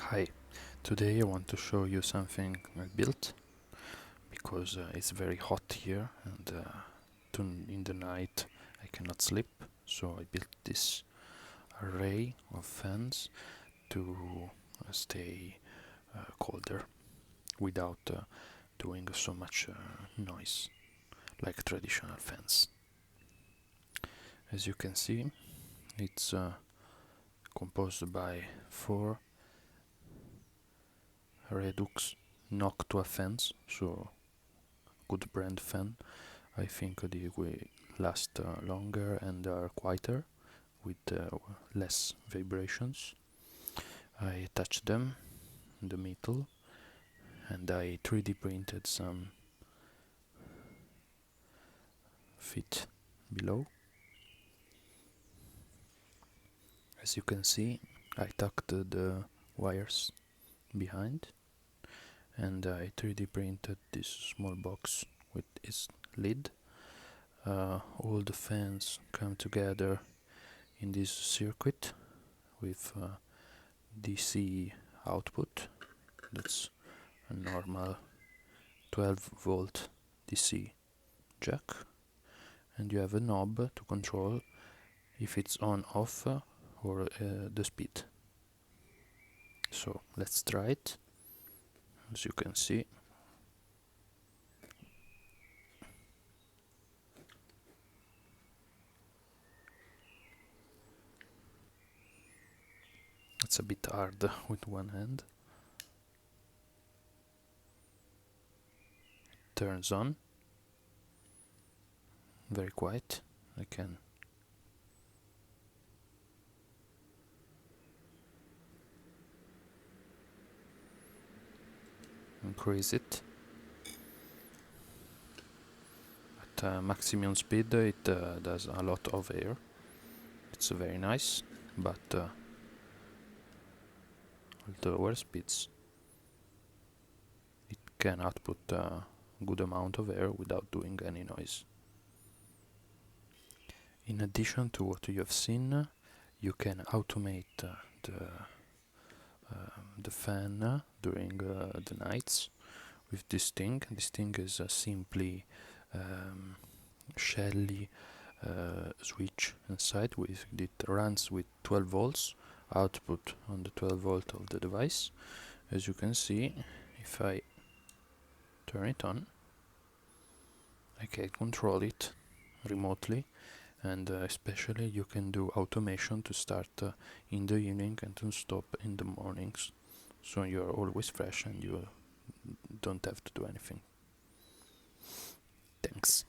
Hi, today I want to show you something I built because it's very hot here and in the night I cannot sleep, so I built this array of fans to stay colder without doing so much noise like traditional fans. As you can see, it's composed by 4 Redux Noctua fans, so good brand fan. I think they will last longer and are quieter with less vibrations. I touched them in the metal and I 3D printed some feet below. As you can see, I tucked the wires behind and I 3D printed this small box with its lid. All the fans come together in this circuit with DC output. That's a normal 12-volt DC jack, and you have a knob to control if it's on, off, or the speed. So let's try it. As you can see, it's a bit hard with one hand. Turns on, very quiet. I can increase it at maximum speed. It does a lot of air. It's very nice, but at lower speeds it can output a good amount of air without doing any noise. In addition to what you have seen, you can automate the fan during the nights with this thing. This thing is simply Shelly switch inside. It runs with 12 volts output on the 12 volt of the device. As you can see, if I turn it on, I can control it remotely, and especially you can do automation to start in the evening and to stop in the mornings, so you're always fresh and you don't have to do anything. Thanks.